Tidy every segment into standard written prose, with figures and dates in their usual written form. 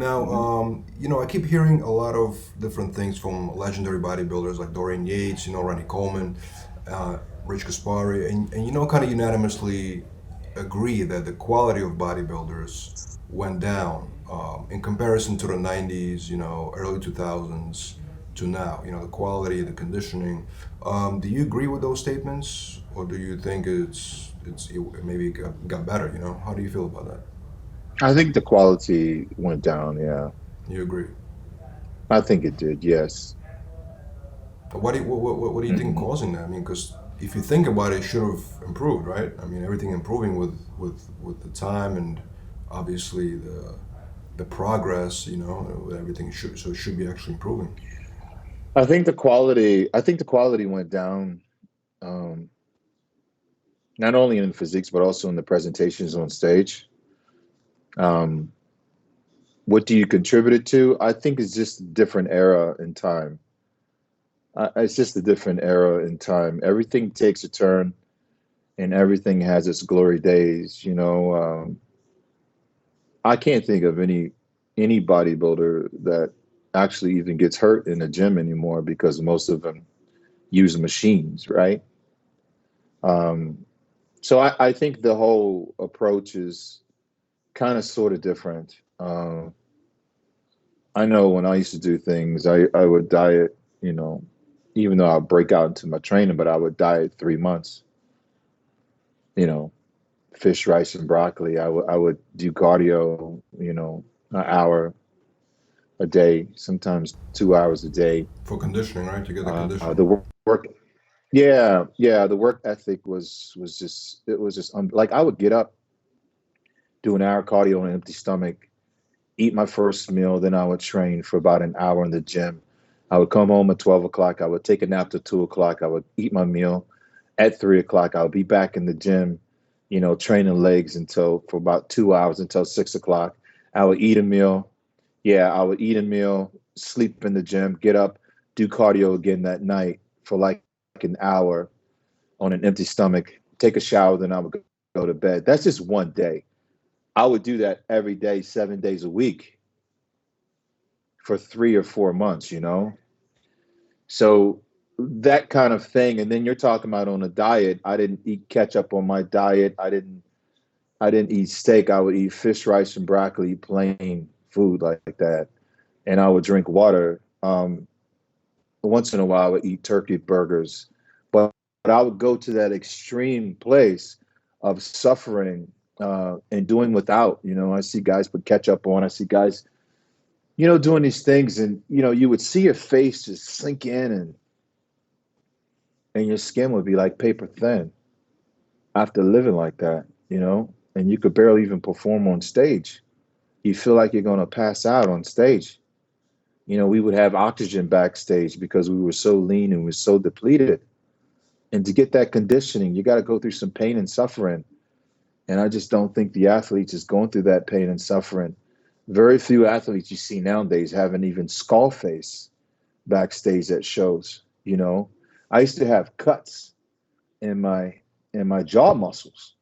Now, Hmm. I keep hearing a lot of different things from legendary bodybuilders like Dorian Yates, Ronnie Coleman, uh, Rich Kaspari, and kind of unanimously agree that the quality of bodybuilders went down in comparison to the 90s, early 2000s to now. The quality, the conditioning. Do you agree with those statements, or do you think it maybe got better? How do you feel about that? I think the quality went down. Yeah, You agree? I think it did. Yes. What do you think Hmm. causing that? I mean, because if you think about it, it should have improved, right? I mean, everything improving with the time and obviously the progress, everything should so it should be actually improving. I think the quality. I think the quality went down. Um, Not only in the physiques but also in the presentations on stage. Um, what do you contribute it to? I think it's just a different era in time. It's just a different era in time. Everything takes a turn, and everything has its glory days. I can't think of any bodybuilder that actually even gets hurt in the gym anymore because most of them use machines, right? Um, so I think the whole approach is kind of sort of different. I know when I used to do things, I would diet, even though I'd break out into my training, but I would diet 3 months, you know, fish, rice, and broccoli. I would do cardio, an hour a day, sometimes 2 hours a day. For conditioning, right? To get the conditioning. The work, yeah, the work ethic was just it was just like I would get up, do an hour cardio on an empty stomach, eat my first meal, then I would train for about an hour in the gym. I would come home at 12 o'clock. I would take a nap till 2 o'clock. I would eat my meal at 3 o'clock. I would be back in the gym, training legs until for about 2 hours until 6 o'clock. I would eat a meal. Yeah, I would eat a meal, sleep in the gym, get up, do cardio again that night for like an hour on an empty stomach, take a shower, then I would go to bed. That's just one day. I would do that every day, 7 days a week for 3 or 4 months. So that kind of thing. And then you're talking about on a diet. I didn't eat ketchup on my diet. I didn't eat steak. I would eat fish, rice, and broccoli, plain food like that. And I would drink water. Once in a while, I would eat turkey burgers. But I would go to that extreme place of suffering and doing without. I see guys put ketchup on. I see guys doing these things, and you would see your face just sink in, and your skin would be like paper thin after living like that, and you could barely even perform on stage. You feel like you're going to pass out on stage. We would have oxygen backstage because we were so lean and we were so depleted. And to get that conditioning, you got to go through some pain and suffering. And I just don't think the athletes is going through that pain and suffering. Very few athletes you see nowadays have an even skull face backstage at shows. I used to have cuts in my jaw muscles,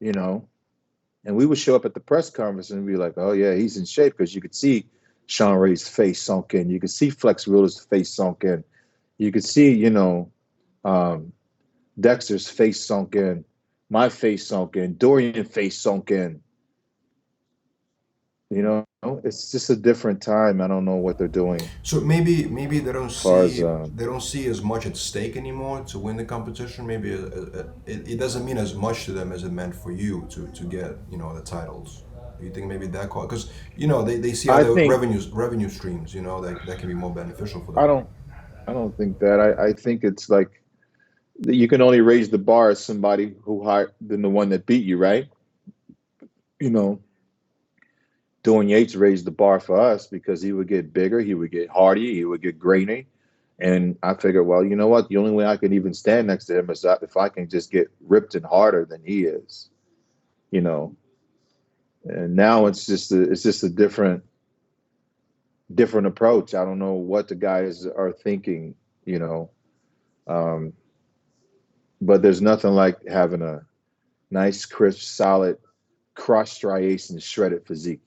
you know, and we would show up at the press conference and be like, "Oh yeah, he's in shape," because you could see Sean Ray's face sunk in, you could see Flex Wheeler's face sunk in, you could see, um, Dexter's face sunk in, my face sunk in, Dorian face sunk in. You know, it's just a different time. I don't know what they're doing So maybe they don't as far as see as much at stake anymore to win the competition. Maybe it doesn't mean as much to them as it meant for you to get the titles. Do you think maybe that call because they see I other think revenue streams that can be more beneficial for I them. don't I don't think that. I think it's like you can only raise the bar as somebody who higher than the one that beat you, right? You know, Dorian Yates raised the bar for us because he would get bigger, he would get hardy, he would get grainy. And I figured, well, you know what? The only way I can even stand next to him is if I can just get ripped and harder than he is, you know. And now it's just a different approach. I don't know what the guys are thinking, you know. Um, but there's nothing like having a nice, crisp, solid, cross striation shredded physique.